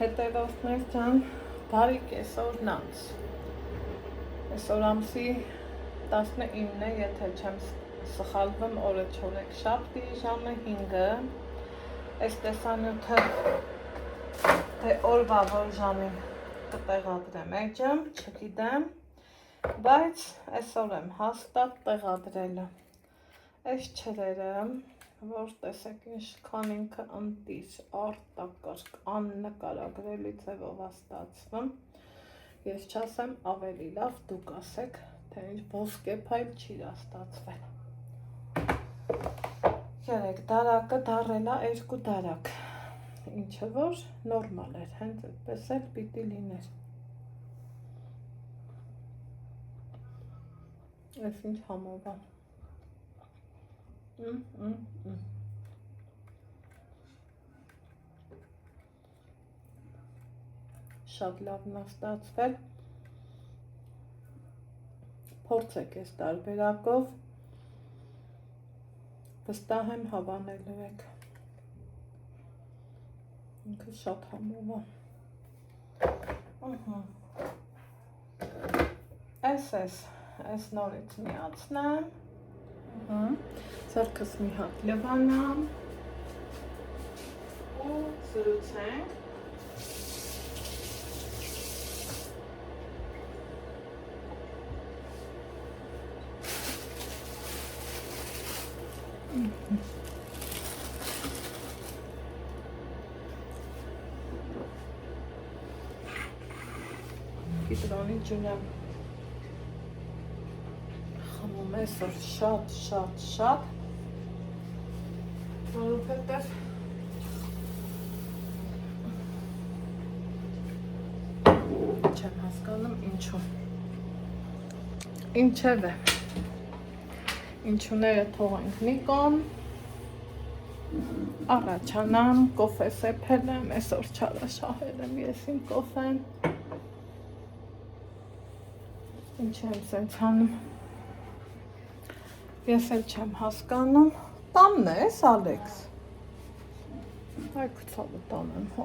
Հետևորդներ ջան, բարի կեսօրն անց։ Այսօր ամսի 19-ն է, եթե չեմ սխալվում, օրը չորեքշաբթի, ժամը 5-ը։ Այս տեսանյութը թե օրվա որ ժամին կտեղադրեմ էջը, չգիտեմ, բայց այսօր եմ հաստատ տեղադրելը։ Այս չրերը, որ տեսեք ինչքան ինքը ընտիր, արտակարգ, աննկարագրելի ձևով է ստացվում, ես չասեմ ավելի լավ, դուք ասեք, թե ինչ ոսկեփայլ չի ստացվել։ 3 դարակը դարել է 2 դարակ, ինչը որ նորմալ էր, հենց այդպես էլ պիտի լիներ։ Այս ինչ համով է։ Շատ լավն է ստացվել, փորձեք այս տարբերակով, վստահ եմ հավանելու եք, ինքը շատ համով է, այս նորից միացնեմ, ձեռքս մի հատ լվանամ ու զրուցենք։ Կիտրոնի ջունը խմում այսօր շատ, որովհետև չեմ հասկանում ինչու։ Ինչևէ, ինչուները թողենք մի կողմ, առաջանամ, կոֆե սեփել եմ, այսօր չարաշահել եմ ես իմ կոֆեն։ Ինչ եմ սենց հանում, ես էլ չեմ հասկանում, տանն է ես Ալեքս, այ կցալը տանեմ հո,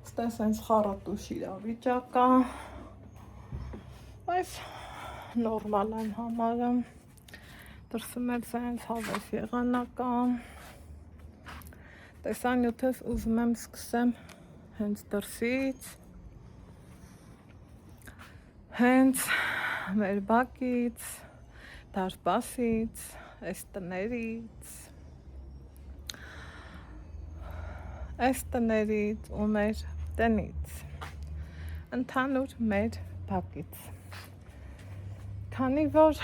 ստե սենց խառատուշ իրավիճակա, բայց նորմալ եմ համարում, դրսում էլ սենց հավես եղանական, տեսանյութս ուզում եմ սկսեմ հենց դրսից, հենց մեր բակից, դարպասից, այս տներից ու մեր տնից, ընդհանուր մեր բակից, քանի որ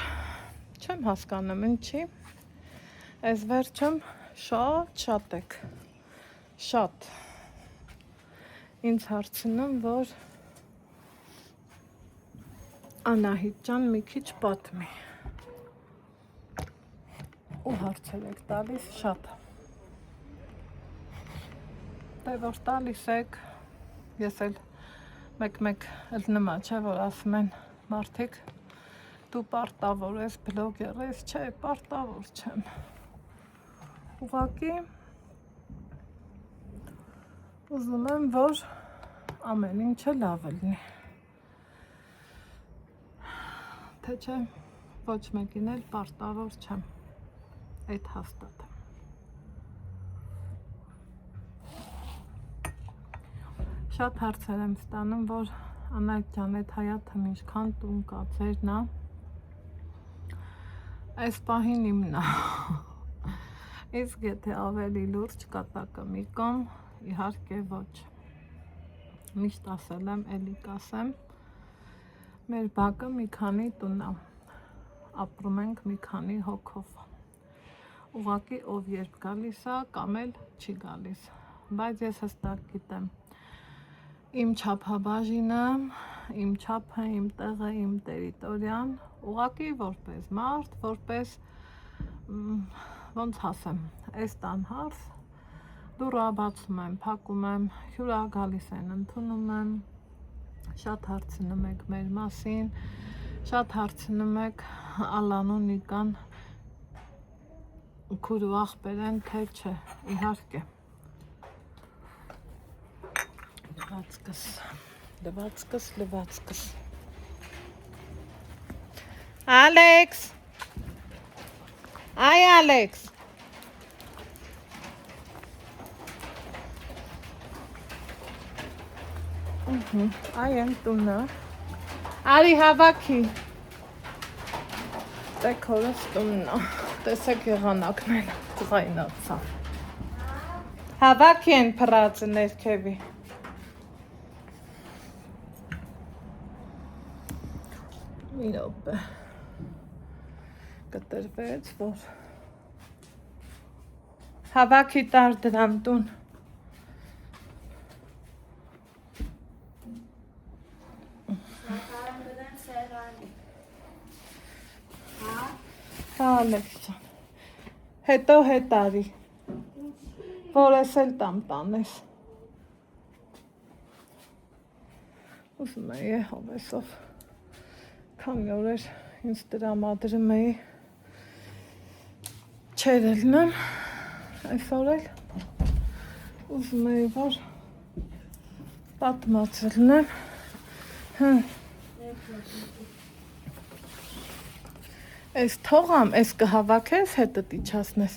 չեմ հասկանում ինչի, այս վերջում շատ եք, շատ ինձ հարցնում, որ Անահիտ ջան մի քիչ պատմի ու հարցեր եք տալիս շատ, դե որ տալիս եք, ես էլ մեկ էլ նմա չէ, որ ասում են մարդիկ, դու պարտավոր ես, բլոգեր ես, չէ, պարտավոր չեմ, ուղղակի ուզում եմ, որ ամեն ինչը լավ լինի, թե չէ ոչ մեկին էլ պարտավոր չեմ, այդ հաստատ եմ։ Շատ հարցեր եմ ստանում, որ Անահիտ ջան, այդ Հայաթն ինչքան տուն կա, ձերն ա, այս պահին իմն ա, իսկ եթե ավելի լուրջ կատակը մի կողմ, իհարկե ոչ, միշտ ասել եմ, էլի կասեմ, մեր բակը մի քանի տուն ա, ապրում ենք մի քանի հոգով, ուղղակի ով երբ գալիս ա, կամ էլ չի գալիս, բայց ես հստակ գիտեմ, իմ չափաբաժինը, իմ չափը, իմ տեղը, իմ տերիտորիան, ուղղակի որպես մարդ, որպես, ոնց ասեմ, այս տան հարց, դուռը բացում եմ, փակում եմ, հյուրա գալիս են, ընդունում եմ, շատ հարցնում եք մեր մասին, շատ հարցնում եք Ալան ու Նիկան քուրու աղբեր են, թե չէ, իհարկե։ Լվացկս։ Ալեքս, այ Ալեքս։ Այ եմ տունը, արի հավաքի, տեք հորս տուննա, տեսեք եղանակն էլ ծղայնացա, հավաքի են պրածը ներքևի, մի ռոպե, կտրվեց, որ հավաքի տար դրան տուն, Ալեքսան, հետո հետ արի, որ ես էլ տամ տանես, ուզում էի հավեսով, քանի օրեր ինձ տրամադրում էի, չեր ելնեմ, այսօր էլ ուզում էի, որ պատմած ելնեմ, Այս թողամ, այս կհավաքես, հետդ իչասնես,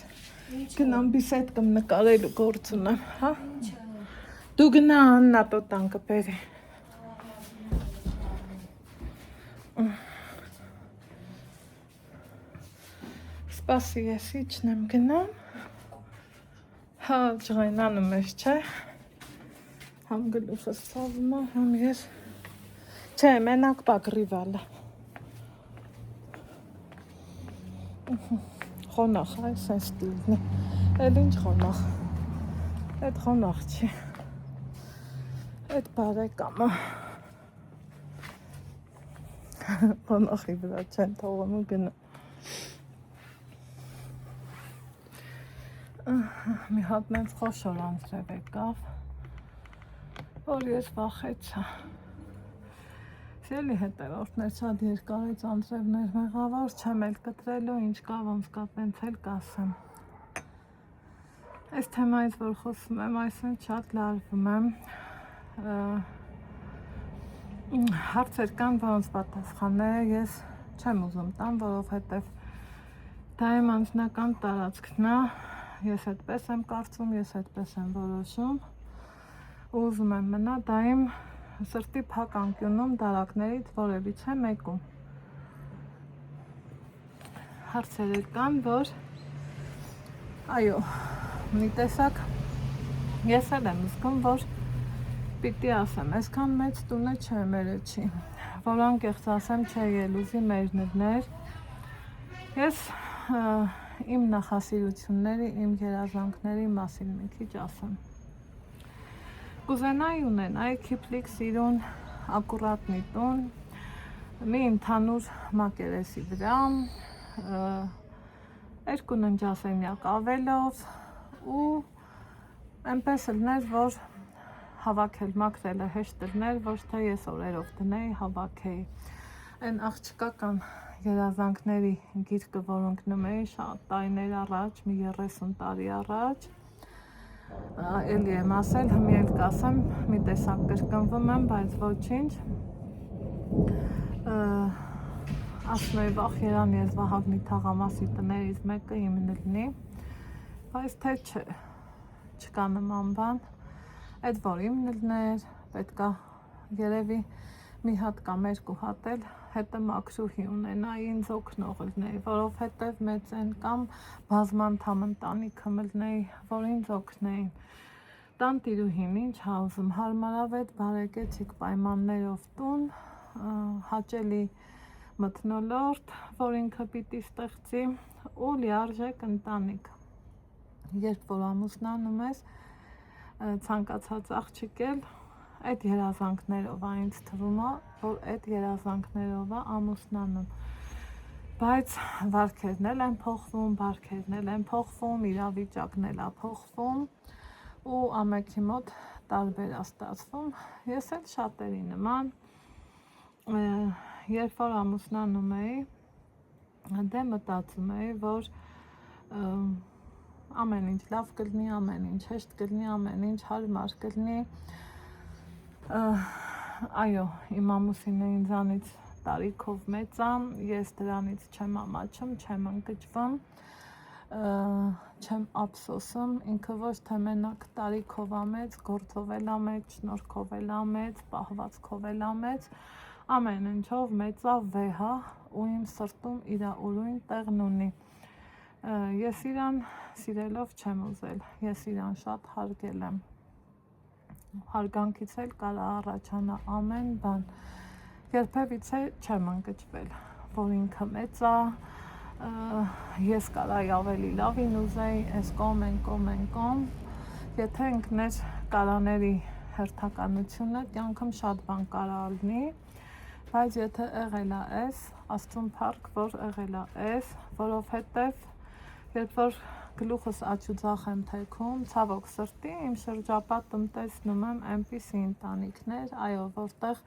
գնամ բիսետկմ նկարելու գործ ունեմ, հա? Դու գնա Աննա տոտան կպերի։ Սպասի ես իջնեմ գնամ, հա ջղայնանում ես, չէ, համ գլուխս ծավում է, համ ես, չէ, մենակ բագրիվալը, խոնախ, այս են ստիլն է, էլ ինչ խոնախ, էդ խոնախ չի, էդ բարեկամը, խոնախի վրա չեն թողում ու գնա, մի հատ մենց խոշոր անձրև եկավ, որ ես վախեցա, Սելի հետևորդներ շատ երկարից անձրևներ մեղավոր չեմ էլ կտրելու, ինչ կա ոնց կա պենց էլ կասեմ, այս թեմայից որ խոսում եմ, այսինչ շատ լարվում եմ, հարցեր կան, որոնց պատասխանները ես չեմ ուզում տամ, որովհետև դա իմ անձնական տարածքն է, ես այդպես եմ կարծում, ես այդպես եմ որոշում, ուզում եմ մնա դա իմ սրտի փակ անկյունում դարակներից որևիցե մեկում։ Հարցեր կան, որ այո, մի տեսակ ես էլ եմ զգում, որ պիտի ասեմ, այսքան մեծ տունը չէ մերը չի, որ անկեղծ ասեմ չէ ելուզի մերներ, ես իմ նախասիրությունների, իմ երազանքների մասին մի քիչ ասեմ։ Կուզենայի ունենայի քիփլիկ սիրուն ակուրատնի տուն, մի ընդհանուր մակերեսի վրա, երկու ննջասենյակ ավելով ու այնպես լներ, որ հավաքել մաքրելը հեշտ լներ, ոչ թե ես օրերով դնեի, հավաքեի։ Այն աղջկական երազանքների գիրկը, որ ընկնում էի շատ տարիներ առաջ, մի 30 տարի առաջ, էլի եմ ասել, հմի էլ կասեմ, մի տեսակ կրկնվում եմ, բայց ոչինչ, ասում էի վախ երան ես Վահագնի թաղամասի տներից մեկը իմն լինի, բայց թե չէ, չկա նման բան, այդ որ իմն լներ, պետքա երևի մի հատ կամ երկու հատ էլ հետը մաքրուհի ունենայի, ինձ օգնող լնեի, որովհետև մեծ են կամ բազմանդամ ընտանիքը մլնեի, որ ինձ օգնեին։ Տանտիրուհին ինչ հազում, հարմարավետ բարեկեցիկ պայմաններով տուն, հաճելի մթնոլորտ, որ ինքը պիտի ստեղծի ու լիարժեք ընտանիք։ Երբ որ ամուսնանում ես, ցանկացած աղջիկ էլ այդ երազանքներով է ինձ թվում է, որ այդ երազանքներով է ամուսնանում։ Բայց վարքերն էլ են փոխվում, բարքերն էլ են փոխվում, իրավիճակն էլ է փոխվում ու ամենքի մոտ տարբեր է ստացվում։ Ես էլ շատերի նման, երբ որ ամուսնանում էի, դե մտածում էի, որ ամեն ինչ լավ կլինի, ամեն ինչ հեշտ կլինի, ամեն ինչ հարմար կլինի։ Այո, իմ ամուսինը ինձանից տարիքով մեծ է, ես դրանից չեմ ամաչում, չեմ ընկճվում, չեմ ափսոսում, ինքը ոչ թե մենակ տարիքով է մեծ, գործով էլ է մեծ, շնորհքով էլ է մեծ, պահվածքով էլ է մեծ, ամեն ինչով մեծ է, վեհ է ու իմ սրտում իր ուրույն տեղն ունի։ Ես իրան սիրելով չեմ ուզել, ես իրան շատ հարգել եմ, հարգանքից էլ կարա առաջանա ամեն բան, երբևիցե չեմ ընկճվել, որ ինքը մեծ է, ես կարայի ավելի լավին ուզեի, այս կոմ, եթե ընկներ կարաների հերթականությունը, կյանքում շատ բան կարա լինի, բայց եթե եղել է էս, Աստծուն փառք, որ եղել է էս, որովհետև երբ որ գլուխս աչուձախ եմ թեքում, ցավոք սրտի իմ շրջապատում տեսնում եմ այնպիսի ընտանիքներ, այո, որտեղ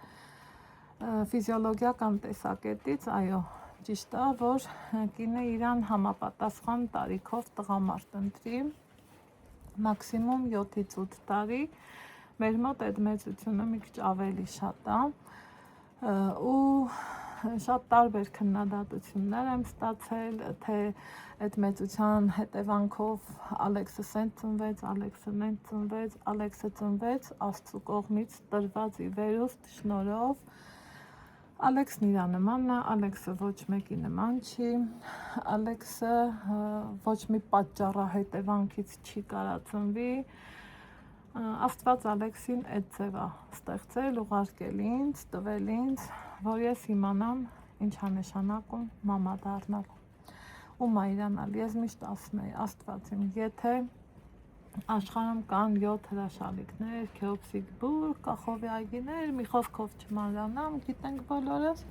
ֆիզիոլոգիական տեսակետից, այո, ճիշտ է, որ կինը իրան համապատասխան տարիքով տղամարդ ընտրի, մաքսիմում 7-ից 8 տարի, մեր մոտ այդ մեծությունը մի քիչ ավելի շատ է, ու շատ տարբեր քննադատություններ եմ ստացել, թե այդ մեծության հետևանքով Ալեքսը սենց ծնվեց, Ալեքսը նենց ծնվեց, Ալեքսը ծնվեց Աստծու կողմից տրված ի վերուստ շնորհով, Ալեքսն իրա նմանն է, Ալեքսը ոչ մեկի նման չի, Ալեքսը ոչ մի պատճառահետևանքից չի կարա ծնվի, Աստված Ալեքսին այդ ձև է ստեղծել, ուղարկել ինձ, տվել ինձ, որ ես իմանամ ինչ է նշանակում մամա դառնալ ու մայրանալ։ Ես միշտ ասում եի Աստված իմ, եթե աշխարհում կան 7 հրաշալիքներ, Քեոպսիկ բուր, Կախովի այգիներ, մի խոսքով չմանրանամ, գիտենք բոլորս,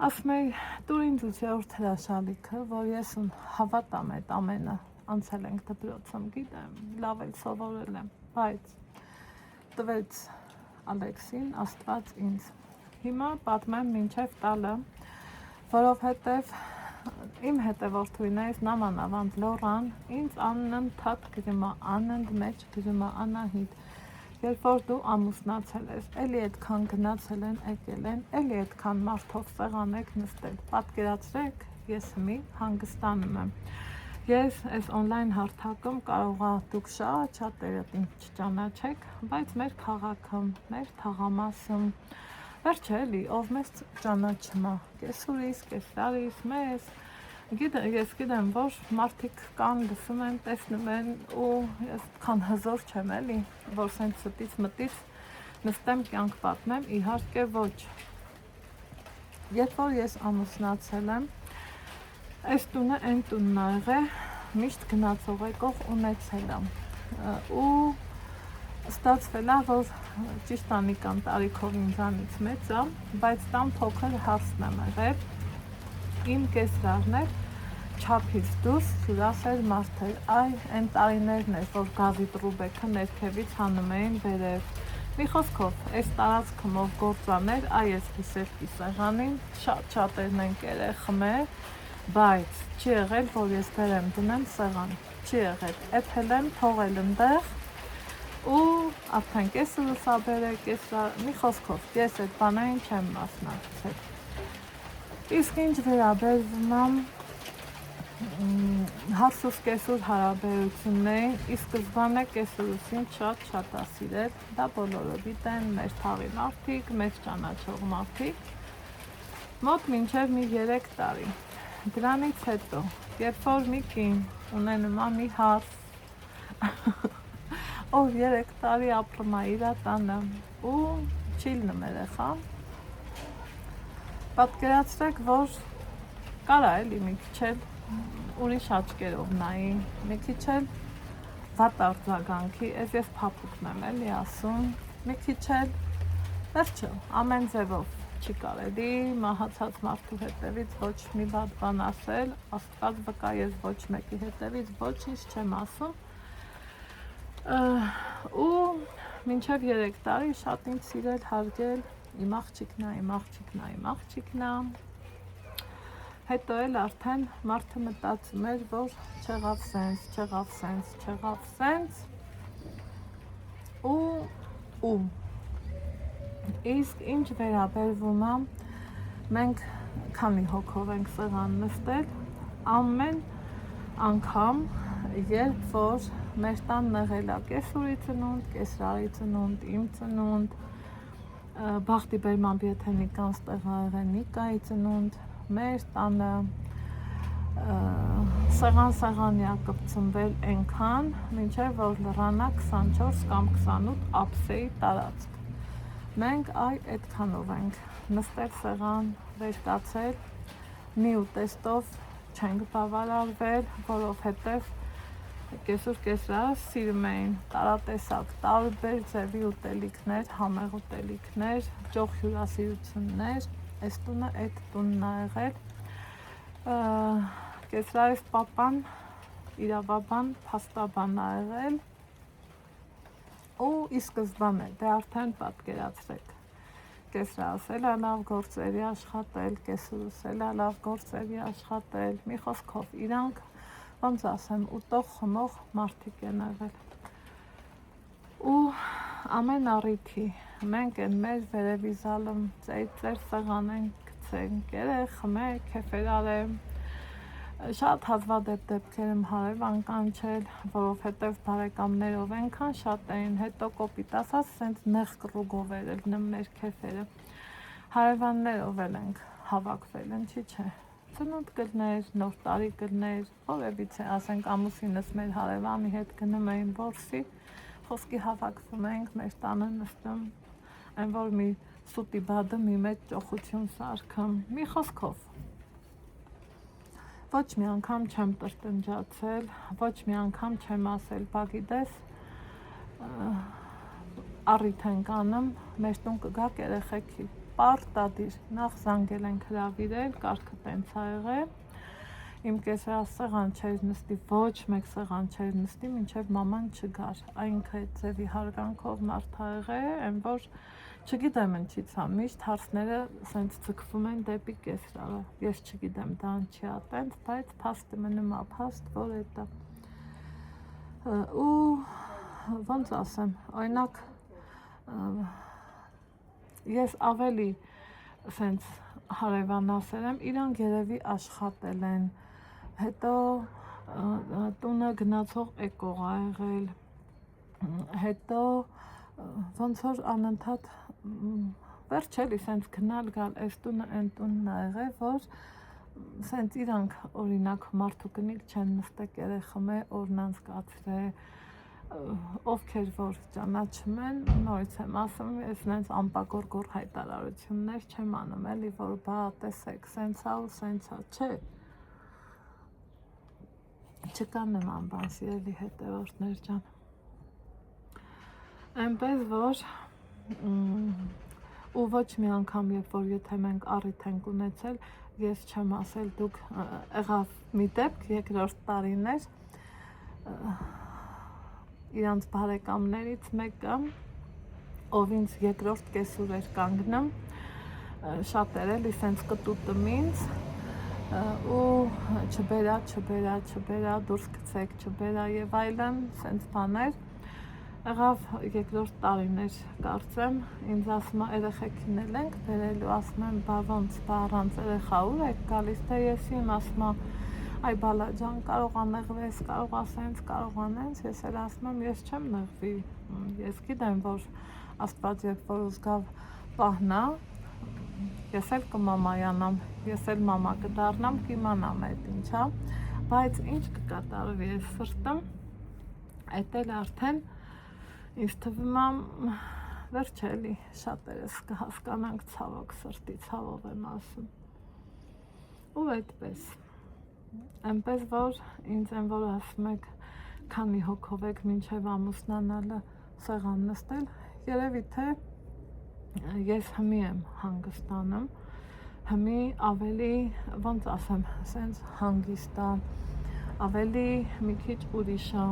ասում եի տուր ինձ 8-րդ հրաշալիքը, որ ես հավատամ այդ ամենը, անցել ենք դպրոցում, գիտեմ, լավ էլ սովորել եմ, բայց տվեց Ալեքսին Աստված ինձ։ Հիմա պատմեմ մինչև տալը, որովհետև իմ հետևորդուհիներից նամանավանդ Լորան ինձ անընդհատ գրում է, անընդմեջ գրում է Անահիտ, երբ որ դու ամուսնացել ես, էլի այդքան գնացել են, եկել են, էլի այդքան մարդով սեղան եք նստել, պատկերացրեք, ես մի հանգստանում եմ։ Ես այս օնլայն հարթակում կարողա դուք շատերը ինձ չճանաչեք, բայց մեր քաղաքը, մեր թաղամասը, վերջը էլի, ով մեզ ճանաչում է, կեսուրիս, կեսրարիս, մեզ, ես գիտեմ, որ մարդիկ կան, լսում են, տեսնում են ու ես քան հզոր չեմ էլի, որ սենց ստից մտից նստեմ կյանք պատմեմ, իհարկե ոչ։ Երբ որ ես ամուսնացել եմ, այս տունը այն տունն ա եղել, միշտ գնացող եկող ունեցել եմ ու ստացվել է, որ ճիշտ անիկան տարիքով ինձանից մեծ է, բայց տան փոքր հարսն եմ եղել, իմ կեսրարն էր, չափից դուրս հյուրասեր մարդ էր, այն տարիներն էր, որ Գավիթ Ռուբեքը ներքևից հանում էին վերև, մի խոսքով, այս տարածքում ով գործաներ, այս հիսերքի սեղանին, շատերն են կերել խմել, բայց չի եղել, որ ես բերեմ դնեմ սեղան, չի եղել, էփել եմ, թողել ընդեղ ու արդեն կեսուրս ա բերել, մի խոսքով, ես այդ բանային չեմ մասնակցել։ Իսկ ինչ վերաբերվում եմ հարսուս կեսուր հարաբերություններին, ի սկզբանե կեսուրուսին շատ ա սիրել, դա բոլորը գիտեն, մեր թաղի մարդիկ, մեզ ճանաչող մարդիկ, մոտ մինչև մի 3 տարի։ Դրանից հետո, երբ որ մի կին ունենում է մի հարս, ով 3 տարի ապրում է իր տանը ու չի լինում երեխան, պատկերացրեք, որ կարա էլի մի քիչ էլ ուրիշ աչքերով նայի, մի քիչ էլ վատ արձագանքի, ես փափուկն եմ էլի ասում, մի քիչ էլ վերջը, ամեն ձևով չի կարելի մահացած մարդու հետևից ոչ մի վատ բան ասել, Աստված վկա, ես ոչ մեկի հետևից ոչինչ չեմ ասում ու մինչև 3 տարի շատ ինձ սիրել, հարգել, իմ աղջիկն է, Հետո էլ արդեն մարդը մտածում էր, որ չեղավ սենց ու իսկ ինչ վերաբերվում է, մենք քանի հոգով ենք սեղան նստել, ամեն անգամ, երբ որ մեր տանն եղել է կեսուրի ծնունդ, կեսրարի ծնունդ, իմ ծնունդ, բախտի բերմամբ եթե Նիկան ստեղ ա եղել Նիկայի ծնունդ, մեր տանը սեղան-սեղանի ա կպցնվել այնքան, մինչև որ լռանա 24 կամ 28 ափսեի տարածք։ Մենք այդքանով ենք նստել սեղան, վեր կացել, մի ուտեստով չենք բավարարվել, որովհետև կեսուր կեսրարը սիրում էին տարատեսակ, տարբեր ձևի ուտելիքներ, համեղ ուտելիքներ, ճոխ հյուրասիրություններ, այս տունը այդ տունն ա եղել, կեսրարիս պապան իրավաբան, փաստաբան ա եղել ու ի սկզբանե, դե արդեն պատկերացրեք, կեսրարս էլ ա լավ գործերի աշխատել, կեսուրս էլ ա լավ գործերի աշխատել, մի խոսքով իրանք, ոնց ասեմ, ուտող խմող մարդիկ են եղել ու ամեն առիթի մենք են մեր վերևի զալում ծեր սեղան ենք գցենք, երեք խմեք, քեֆեր արեմ, շատ հազվադեպ դեպքեր եմ հարևան կանչել, որովհետև բարեկամներով այնքան շատ էին, հետո կոպիտ ասած սենց նեղ կռուգով էր մեր քեֆերը, հարևաններով էլ ենք հավաքվել, ինչի՞ չէ, ծնունդ կլներ, նոր տարի կլներ, որևիցե, ասենք ամուսինս մեր հարևանի հետ գնում էին որսի, խոսքի հավաքվում ենք, մեր տանը նստում, այն որ մի սուտի բադը մի մեծ ճոխություն սարքում, մի խոսքով ոչ մի անգամ չեմ տրտնջացել, ոչ մի անգամ չեմ ասել, բա գիտես, առիթ ենք անում, մեր տուն կգաք երեխեքի, պարտադիր, նախ զանգել ենք հրավիրել, կարգը տենց ա եղել, իմ կեսրած սեղան չէր նստի, ոչ մեկ սեղան չէր նստի, մինչև մաման չգար, այնքը այդ ձևի հարգանքով մարդ ա եղել, այն որ չգիտեմ ինչից ա, միշտ հարցները սենց ձգվում են դեպի կեսրարը, ես չգիտեմ դա ինչի ա տենց, բայց փաստը մնում ա փաստ, որ էդ ա ու ոնց ասեմ, օրինակ ես ավելի սենց հարևանասեր եմ, իրանք երևի աշխատել են, հետո տունը գնացող էկող ա եղել, հետո ոնց որ անընդհատ վերջ էլի սենց գնալ գալ, այս տունը այն տունն ա եղել, որ սենց իրանք օրինակ մարդու կնիկ չեն նստեք երեխմե օրն անցկացրե, ովքեր որ ճանաչում են, նորից եմ ասում, ես նենց անպակորգոր հայտարարություններ չեմ անում, էլի որ բա տեսեք, սենց ա ու սենց ա, չէ, չկան նման բան սիրելի հետևորդներ ջան, այնպես որ ու ոչ մի անգամ երբ որ եթե մենք առիթ ենք ունեցել, ես չեմ ասել դուք եղավ մի դեպք երկրորդ տարին էր, իրանց բարեկամներից մեկը, ով ինձ երկրորդ կեսուր էր կանգնում, շատ էր էլի սենց կտուտում ինձ ու չբերա, դուրս գցեք, չբերա եւ այլն, սենց բաներ, եղավ երկրորդ տարին էր կարծեմ, ինձ ասում է երեխեքին էլ ենք բերելու, ասում եմ բա ոնց, բա առանց երեխա ուր եք գալիս, թե ես իմ ասում է այ բալա ջան, կարող ա նեղվես, կարող ա սենց, կարող ա նենց, ես էլ ասում եմ ես չեմ նեղվի, ես գիտեմ որ Աստված երբ որ ուզգավ պահնա, ես էլ կմամայանամ, ես էլ մամա կդառնամ, կիմանամ այդ ինչա, բայց ինչ կկատարվի այս սրտում, այդ էլ արդեն ինձ թվում է վերջ էլի շատերս կհասկանանք ցավոք սրտի, ցավով եմ ասում ու այդպես այնպես որ ինձ են որ ասում եք քանի հոգով եք մինչև ամուսնանալը սեղան նստել, երևի թե ես հմի եմ հանգստանում, հմի ավելի ոնց ասեմ, սենց հանգիստ ա, ավելի մի քիչ ուրիշ ա,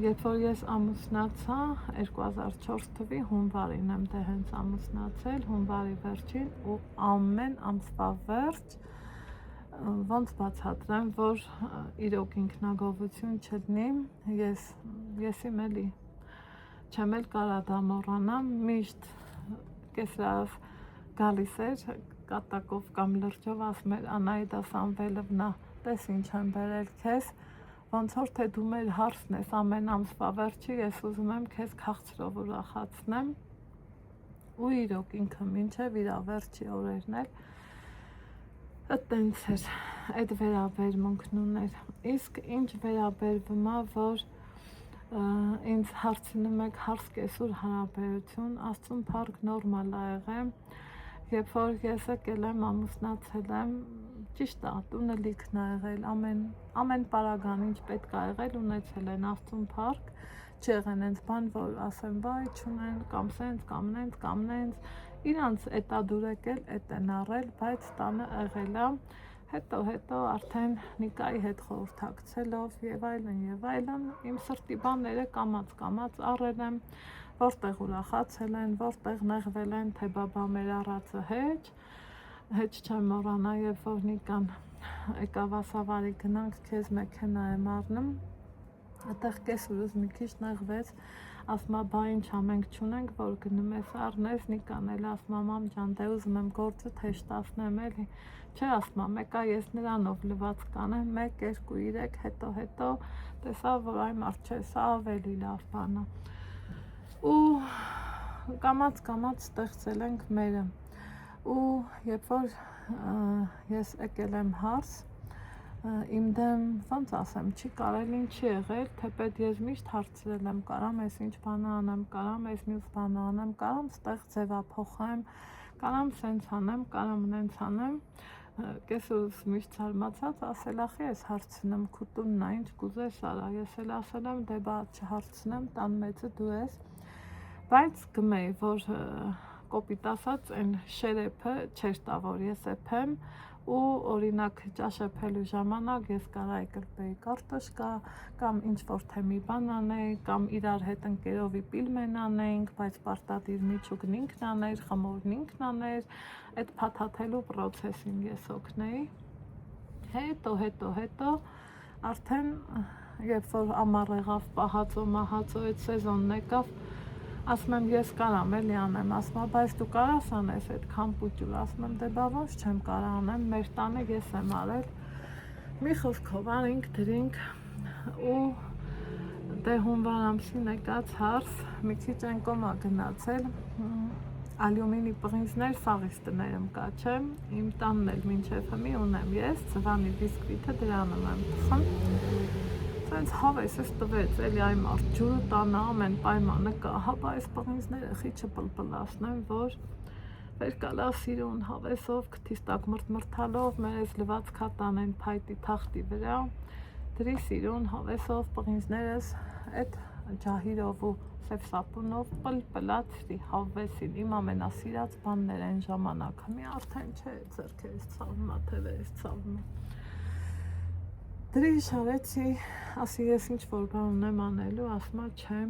երբ որ ես ամուսնացա 2004 թվականի հունվարին եմ դե հենց ամուսնացել, հունվարի վերջին ու ամեն ամսվա վերջ ոնց բացատրեմ, որ իրոք ինքնագովություն չլինի, եսիմ էլի չեմ էլ կարա դա մոռանամ, միշտ կեսրավ գալիս էր կատակով կամ լրջով ասում էր Անահիտա Սամվելովնա, տես ինչ եմ բերել քեզ, ոնց որ թե դու մեր հարսն ես ամեն ամսվա վերջի, ես ուզում եմ քեզ քաղցրով ուրախացնեմ, ու իրոք ինքը մինչև իր վերջի օրերն էլ այտենց էր, այդ վերաբերմունքն ուներ, իսկ ինչ վերաբերվում է, որ ինձ հարցնում եք հարս կեսուր հարաբերություն, Աստծուն փառք նորմալ ա եղել, երբ որ ես եկել եմ ամուսնացել եմ, ճիշտ է, տունը լիքն ա եղել, ամեն պարագան ինչ պետք ա եղել ունեցել են, Աստծուն փառք, չեղեն հենց բան, որ ասեմ վայ չունեն, կամ սենց, կամ նենց, իրանց էտա դուր եկել, էտ են առել, բայց տանը եղել ա, հետո արդեն Նիկայի հետ խորհրդակցելով եւ այլն, իմ սրտի բաները կամած առել եմ, որտեղ ուրախացել են, որտեղ նեղվել են, թե բաբա մեր առածը հեչ չեմ մոռանա, երբ որ Նիկան եկավ ասավարի գնանք, քեզ մեքենա եմ առնում, այդտեղ կեսուրս մի քիչ նեղվեց, ասմա բա ինչ ամենք չունենք, որ գնում ես առնես, Նիկան էլ ասմա մամ ջան, դե ուզում եմ գործը թեշտացնեմ էլի, չէ ասմա, մեկա ես նրանով լված կանեմ, 1, 2, 3, հետո տեսա, որ այ մարդ չէ, սա ավելի լավ բան է, ու կամած ստեղծել ենք մերը, ու երբ որ ես եկել եմ հարս, իմ դեմ, ոնց ասեմ, չի կարելի չի եղել, թեպետ ես միշտ հարցրել եմ, կարամ ես ինչ բան անեմ, կարամ ես մյուս բան անեմ, կարամ ստեղ ձևափոխեմ, կարամ սենց անեմ, կարամ նենց անեմ, կեսուս միշտ զարմացած ասել ախի ես հարցնում, քու տունն ա, ինչ կուզես արա, ես էլ ասել եմ, դե բա չհարցնեմ, տան մեծը դու ես, բայց գմեի, որ կոպիտ ասած, այն շերեփը չէր տա, որ ես եփեմ, ու օրինակ ճաշեփելու ժամանակ ես կարայի կրպեի կարտոշկա կամ ինչ որ թե մի բան անեի կամ իրար հետ ընկերովի պիլմեն անեինք, բայց պարտադիր միջուկն ինքն աներ, խմորն ինքն աներ, այդ փաթաթելու պրոցեսին ես օգնեի, հետո արդեն երբ որ ամառ եղավ պահածո մահածո այդ սեզոնն եկավ, ասում եմ ես կարամ էլի անեմ, ասում եմ բայց դու կարաս անես այդ քամպուճուր, ասում եմ դե բա ոչ չեմ կարա անեմ, մեր տանը ես եմ արել, մի խոսքով արինք դրինք ու դե հունվար ամսին եկած հարս, մի քիչ այն կոմա գնացել, ալյումինի պղինձներ սաղից տներում կա չէ, իմ տանն էլ մինչև հմի ունեմ ես, ծվանի բիսկվիթը դրանում եմ տխն, սենց հավեսս տվեց, էլի այ մարդ ջուրը տանը ամեն պայմանը կա, հապա այս պղինձները խիչը պլպլասնեմ, որ վեր կալա սիրուն հավեսով, քթիս տակ մրթմրթալով, մեր այս լված քատան են փայտի թախտի վրա, դրի սիրուն հավեսով պղինձներս այդ ջահիրով ու սև սապունով պլպլացրի հավեսին, իմ ամենասիրած բաններ են ժամանակը, մի արդեն չէ ձեռքերս ցավմա, թևերս ցավմա դրի շարեցի, ասի ես ինչ որ բան ունեմ անելու, ասմա չէ,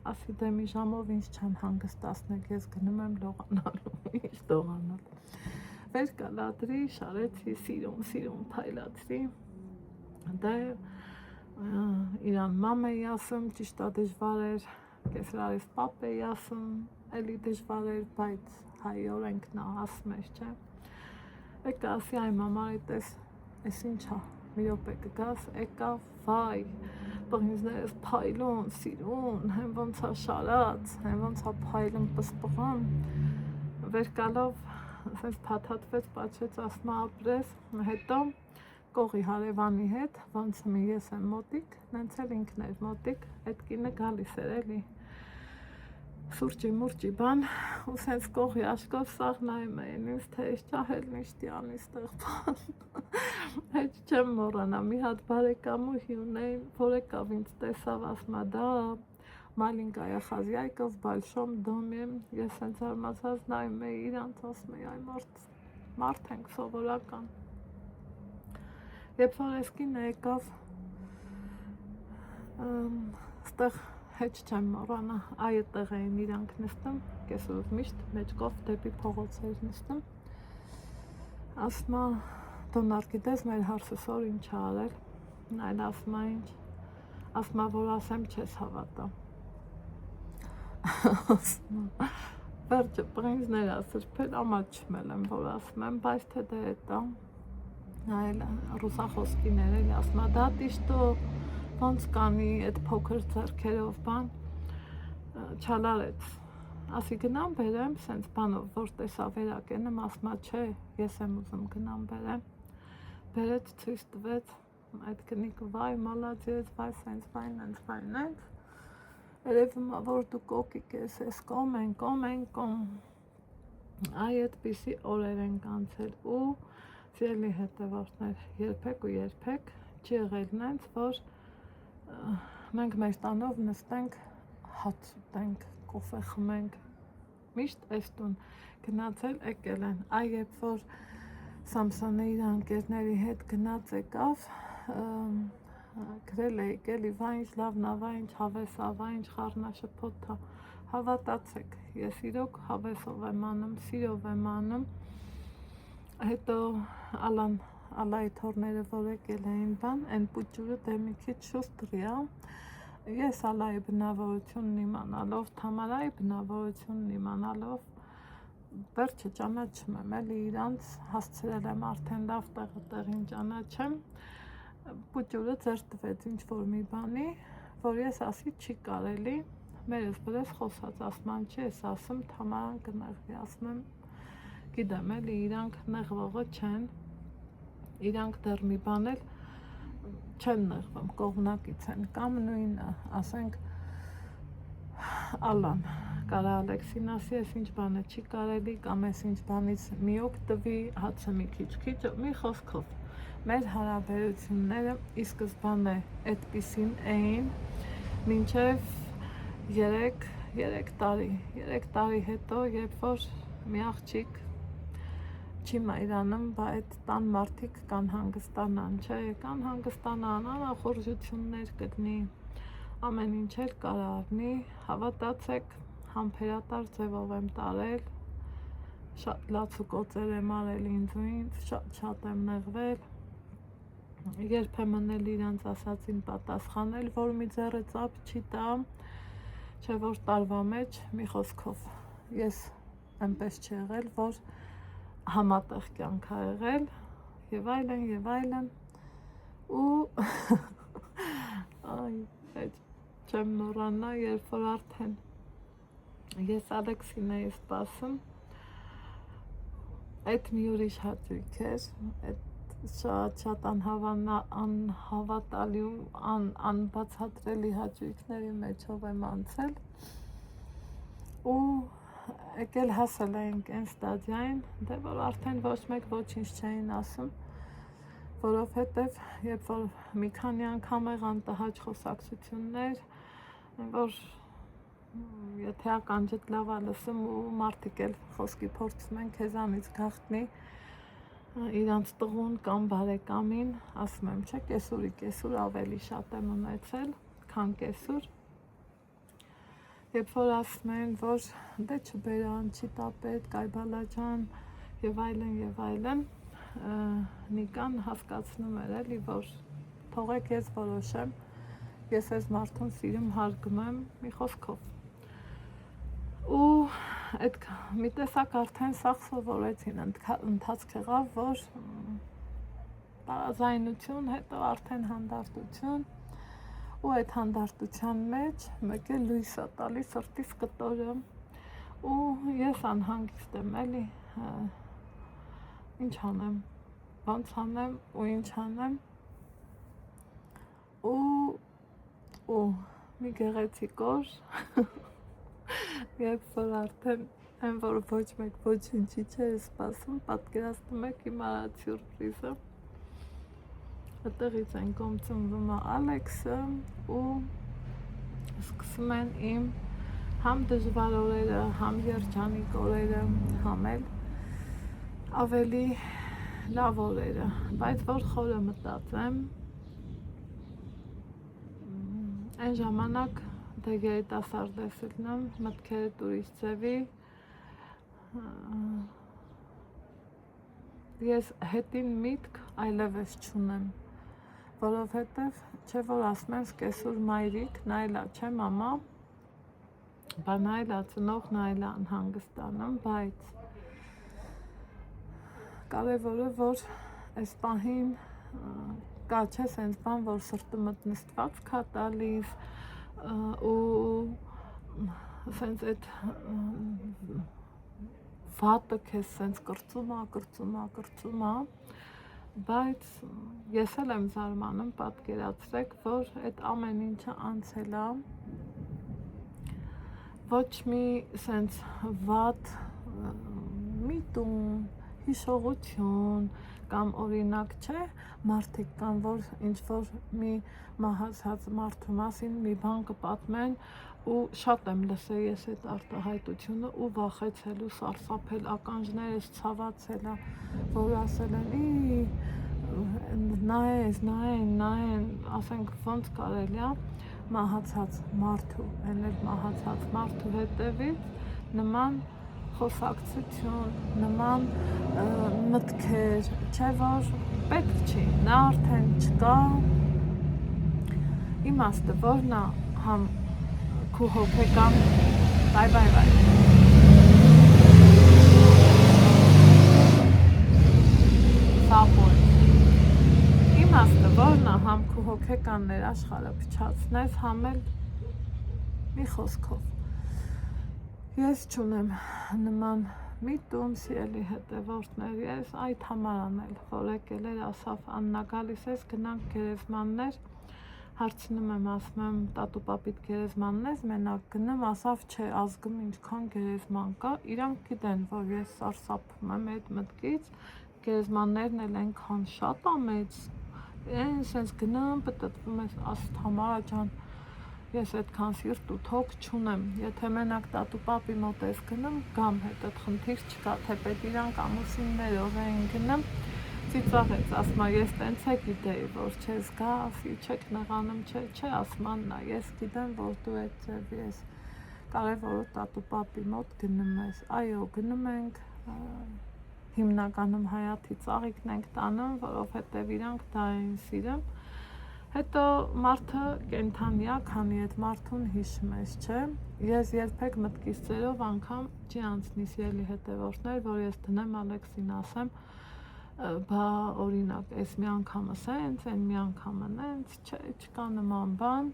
ասի դե մի ժամով ինձ չեմ հանգստացնեք, ես գնում եմ լողանալու, ինչ լողանալ, վեր կալա դրի շարեցի, սիրուն փայլացրի, դե իրան մամ էի ասում, ճիշտ է դժվար էր, կեսրարիս պապ էի ասում, էլի դժվար էր, բայց հայ օրենքն է, ասում էր, չէ, եկա ասի այ մամարի տես, ես ինչ է, մի րոպե կգաս, եկավ, վայ, պղինձներս փայլուն, սիրուն, հեն ոնց է շարած, հեն ոնց է փայլուն պսպղան, վեր կալով, սենց փաթաթվեց, պաչեց, ասմա ապրես, հետո կողի հարևանի հետ, ոնց մի ես եմ մոտիկ, նենց էլ ինքն էր մոտիկ, այդ կինը գալիս էր էլի, սուրճի մուրճի բան, ու սենց կողի աշկով սաղ նայում էին, ինձ թե ես ճահելն իշտի անի ստեղ բան, հետ չեմ մոռանա, մի հատ բարեկամուհի ունեին, որ եկավ ինձ տեսավ, ասմա դա մալինկայա խազյայկով բալշոմ դոմ եմ, ես սենց արմացած նայում էի իրանց, ասում էի այ մարդ ենք սովորական, երբ որ ես կինը եկավ, ստեղ հետ չեմ մոռանա, այդտեղ էին իրանք նստում, կեսուրով միշտ մեջկով դեպի փողոց էր նստում, ասմա դոնար գիտես մեր հարսսոր ինչ արել, այլ ասմա ինչ, ասմա որ ասեմ չես հավատա, վերջը պրինցներ ասրպել, ամա չմել եմ որ ասում եմ, բայց թե դե էտա, այլ ռուսախոսքիներ էլ ասմա, դա տիշտո ոնց կանի այդ փոքր ձեռքերով բան, չալարեց, ասի գնամ բերեմ, սենց բանով, որ տեսա վերակենեմ, ասմա չէ, ես եմ ուզում գնամ բերեմ, բերեց ցույց տվեց, այդ կնիկը վայ մալադեց, վայ սենց վայն, երևում որ դու կոկիկ ես, ես կոմ են, այ այդպիսի օրեր ենք անցել ու սիրելի հետևորդներ, երբեք ու երբեք չի եղել նենց, որ մենք մեր տանով նստենք, հաց ուտենք, կոֆե խմենք, միշտ այս տուն գնացել եկել են, այ երբ որ Սամսոնը իր ընկերների հետ գնաց եկավ, գրել է եկել, վա ինչ լավն ա, վա ինչ հավես ա, վա ինչ խառնաշփոթ ա, հավատացեք, ես իրոք հավեսով եմ անում, սիրով եմ անում, հետո ալայի թորները որ եկել էին բան, են պուճուրը դե մի քիչ շուստրի ա, ես ալայի բնավորությունն իմանալով, Թամարայի բնավորությունն իմանալով, վերջը ճանաչում եմ, էլի իրանց հասցրել եմ արդեն լավ տեղին ճանաչեմ, պուճուրը ձեր տվեց ինչ-որ մի բանի, որ ես ասի չի կարելի, մերս բրես խոսած, ասման չի ես ասում, Թամարան կնեղվի, ասում եմ, գիտեմ էլի, իրանք նեղվողը չեն, իրանք դեռ մի բան էլ չեն նեղվում, կողմնակից են, կամ նույնը, ասենք, Ալան, կարա Ալեքսին ասի, ես ինչ բանը չի կարելի, կամ ես ինչ բանից մի օգ տվի, հացը մի քիչ, մի խոսքով, մեր հարաբերությունները ի սկզբանե այդպիսին էին, մինչև 3 տարի հետո, երբ որ մի աղջիկ չի մայրանում, բա այդ տան մարդիկ կան հանգստանան, չէ, կան հանգստանան, անախորժություններ կգնի, ամեն ինչ էլ կարա առնի, հավատացեք, համբերատար ձևով եմ տարել, շատ լաց ու կոծեր եմ արել ինձ, շատ եմ նեղվել, երբեմն էլ իրանց ասածին պատասխանել, որ մի ձեռը ծափ չի տա, չէ որ տարվա մեջ մի խոսքով, ես այնպես չի եղել, որ համատեղ կյանք ա եղել, եւ այլն, ու այդ չեմ մոռանա, երբ որ արդեն ես Ալեքսին էի սպասում, այդ մի ուրիշ հաճույք էր, այդ շատ անհավատալի ու անբացատրելի հաճույքների մեջով եմ անցել ու եկել հասել էինք այն ստադիային, դե որ արդեն ոչ մեկ ոչինչ չէին ասում, որովհետև երբ որ մի քանի անգամ եղան տհաճ խոսակցություններ, որ եթե ականջդ լավ ա լսում ու մարդիկ էլ խոսքի փորձում են քեզանից գաղտնի իրանց տղուն կամ բարեկամին, ասում եմ, չէ, կեսուր ավելի շատ եմ ունեցել, քան կեսուր, երբ որ ասում են, որ դե չբերան, չի տապետ, կայբալա ջան, եւ այլն, Նիկան հասկացնում էր էլի, որ թողեք ես որոշեմ, ես այս մարդուն սիրում, հարգում եմ, մի խոսքով, ու այդ մի տեսակ արդեն սաղ սովորեցին, ընթացք եղավ, որ տարաձայնություն, հետո արդեն հանդարտություն ու այդ հանդարտության մեջ մեկ է լույս ա տալի սրտիս կտորը ու ես անհանգիստ եմ էլի, ինչ անեմ, ոնց անեմ ու ինչ անեմ ու մի գեղեցիկ օր երբ որ արդեն այն որ ոչ մեկ ոչինչի չէր սպասում, պատկերացնում եք իմ արած սյուրպրիզը, այդտեղից են ծնվում է Ալեքսը ու սկսում են իմ համ դժվար օրերը, համ երջանիկ օրերը, համ էլ ավելի լավ օրերը, բայց որ խորը մտածեմ, այն ժամանակ դե երիտասարդ ես ելնում, մտքերը ուրիշ ձևի, ես հետին միտք այլևս չունեմ, որովհետև չէ որ ասում եմ սկեսուր մայրիկ, նայլա չէ մամա, բա նայլա ծնող նայլա անհանգստանում, բայց կարևորը որ այս պահին կա չէ սենց բան, որ սրտումդ նստված կա տալիս ու սենց այդ վատը քեզ սենց կրծում ա, բայց ես էլ եմ զարմանում, պատկերացրեք, որ այդ ամեն ինչը անցել ա, ոչ մի սենց վատ միտում, հիշողություն կամ օրինակ չէ, մարդիկ կան, որ ինչ-որ մի մահացած մարդու մասին մի բան կպատմեն ու շատ եմ լսել ես այդ արտահայտությունը ու վախեցել ու սարսափել, ականջներս ցավացել ա, որ ասել են նայեն, ասենք ոնց կարելի ա մահացած մարդու, այն էլ մահացած մարդու հետևից նման խոսակցություն, նման մտքեր, չէ որ պետք չի, նա արդեն չկա, իմաստը որն ա համ քու հոգեկան բայ սապոն իմաստը որն ա համ քու հոգեկաններ աշխարհը փչացնես, համ էլ մի խոսքով ես չունեմ նման միտում սիրելի հետևորդներ, ես այդ համարանն էլ որ եկել էր ասավ Աննա գալիս ես գնանք գերեզմաններ, հարցնում եմ ասում եմ տատու պապիդ գերեզմանն ես մենակ գնեմ, ասավ չէ ազգում ինչքան գերեզման կա, իրանք գիտեն որ ես սարսափում եմ այդ մտքից, գերեզմաններն էլ այնքան շատ ա մեծ, սենց գնամ պտտվում ես աստ Համարա ջան, ես այդքան սիրտ ու թոք չունեմ, եթե մենակ տատու պապի մոտ ես գնում, գամ հետդ խնդիր չկա, թեպետ իրանք ամուսիններով էին գնում, ծիծաղեց, ասմա ես տենց է գիտեի, որ չես գա, ասի չեք նեղանում, չէ, ասմաննա, ես գիտեմ, որ դու այդ ձև ես, կարևորը տատու պապի մոտ գնում ես, այո, գնում ենք, հիմնականում հայաթի ծաղիկն ենք տանում, որովհետև իրանք դա են սիրում, հետո մարդը կենթանիա, քանի այդ մարդուն հիշում ես, չէ, ես երբեք մտքիս ձերով անգամ չի անցնի սիրելի հետևորդներ, որ ես դնեմ Ալեքսին ասեմ, բա օրինակ, այս մի անգամը սենց, այն մի անգամը նենց, չէ, չկա նման բան,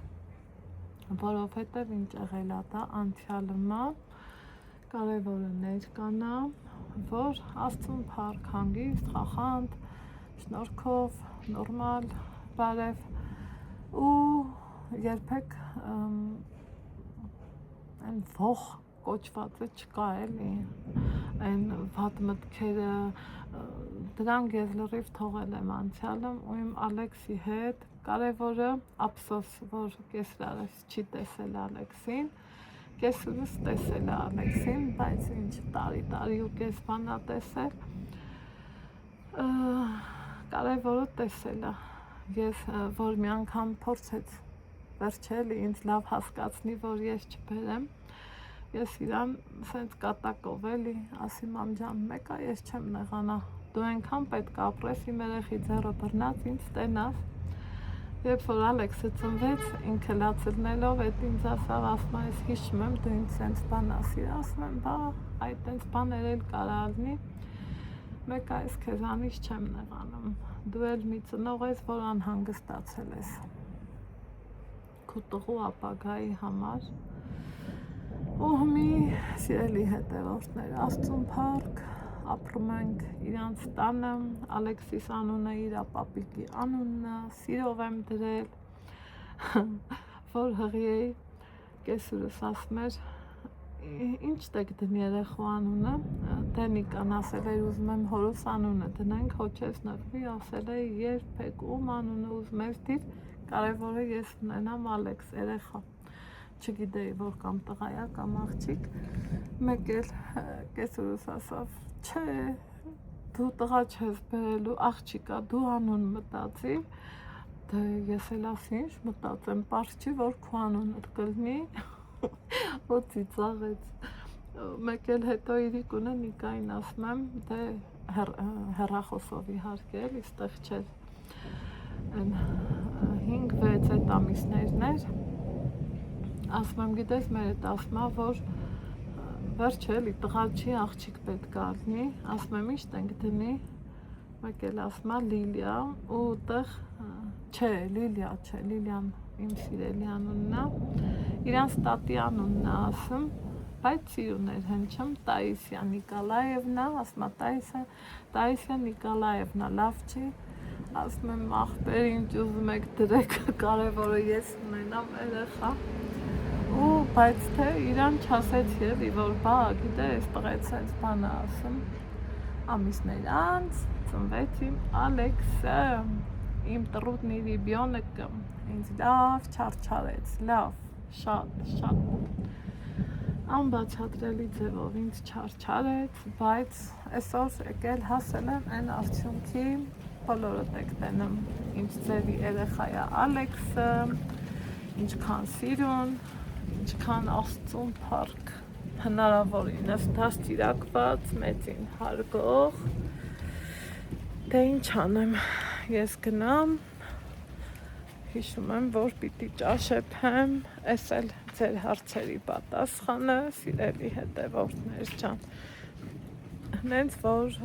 որովհետև ինչ եղել ա դա անցյալը կարևորը ներկանա, որ Աստծուն փառք, հանգիստ, խախանդ, շնորհքով, նորմալ, բարև ու երբեք այն ոխ կոչվածը չկա էլի, այն վատ մտքերը, դրանք ես լրիվ թողել եմ անցյալում ու իմ Ալեքսի հետ, կարևորը ափսոս, որ կեսրարս չի տեսել Ալեքսին, կեսուրս տեսել է Ալեքսին, բայց ինչ տարի ու կես բան ա տեսել, կարևորը տեսել է, ես որ մի անգամ փորձեց վերջելի ինձ լավ հասկացնի, որ ես չբերեմ, ես իրան սենց կատակով էլի, ասի մամ ջան, մեկա ես չեմ նեղանա, դու այնքան պետք ապրես, իմ երեխի ձեռը բռնած ինձ տենաս, երբ որ Ալեքսը ծնվեց, ինքը լացրնելով էդ ինձ ասավ, ասում ես հիշում եմ, դու ինձ սենց բան ասիր, ասում եմ, բա, այդ տենց բաներ էլ կարա ալնի, մեկա ես քեզանից չեմ նեղանում, դու էլ մի ծնող ես, որ անհանգստացել ես քո տղու ապագայի համար ու մի սիրելի հետևորդներ, Աստծուն փառք, ապրում ենք իրանց տանը, Ալեքսիս անունը իր պապիկի անունն է, սիրով եմ դրել, որ հղի էի, կեսուրս ասում էր, ինչ տեք դնի երեխու անունը, Դենիկան ասել էր ուզում եմ հորս անունը դնենք, հոչես նղվի, ասել է երբեք ում անունը ուզում ես դիր, կարևորը ես ունենամ Ալեքս երեխա, չգիտեի որ կամ տղայա կամ աղջիկ, մեկ էլ կեսուրս ասավ, չէ, դու տղա չես բերելու, աղջիկա, դու անուն մտածի, դե ես էլ ասի ինչ մտածեմ, պարզ չի, որ քո անունդ կլինի, ու ծիծաղեց, մեկ էլ հետո իրիկունը Նիկային ասում եմ, դե հեռախոսով իհարկե, այստեղ չէր այն 5-6 այդ ամիսներն էր, ասում եմ, գիտես, մեր հետ ասում է, որ վերջ էլի, տղա չի, աղջիկ պետք է ալնի, ասում եմ, ինչ ենք դնի, մեկ էլ ասում է Լիլիա, ու տեղ, չէ, Լիլիա, չէ, Լիլիան իմ սիրելի անունն է, իրանց տատի անունն է ասում, բայց սիրուն էր հնչում, Տաիսիա Նիկոլաևնա, ասում է Տաիսիա Նիկոլաևնա, լավ չի, ասում եմ, ախպեր ինչ ուզում եք դրեք, կարևորը ես ունենամ երեխա, ու բայց թե իրան չասեցի էլի, որ բա, գիտես, տղեց այս բանը ասում, ամիսներ անց ծնվեց իմ Ալեքսը, իմ տրուտն իր իբյոնեկը, ինձ լավ չարչարեց, լավ, շատ, անբացատրելի ձևով ինձ չարչարեց, բայց այսօր եկել հասել եմ այն արդյունքի, բոլորդ եք տենում, ինձ ձևի երեխայա Ալեքսը, ինչքան սիրուն, ինչքան Աստծուն փառք, հնարավորինս դաստիարակված, մեծին հարգող, դե ինչ անեմ, ես գնամ, հիշում եմ, որ պիտի ճաշեփեմ, էս էլ ձեր հարցերի պատասխանը, սիրելի հետևորդներ ջան, հենց որ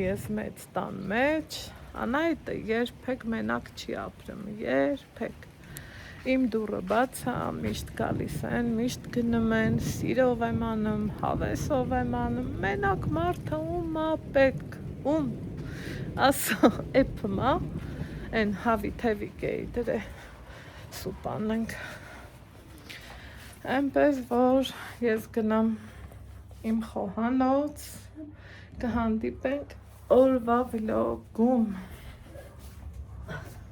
ես մեծ տան մեջ, Անահիտը երբեք մենակ չի ապրում, երբեք, իմ դուռը բաց է, միշտ գալիս են, միշտ գնում են, սիրով եմ անում, հավեսով եմ անում, մենակ մարդը ում է պետք, ում, ասո էպը մա, են հավի թևիկ էի դրե սուպան ենք, այնպես որ ես գնամ իմ խոհանոց, կհանդիպենք օրվա վլոգում,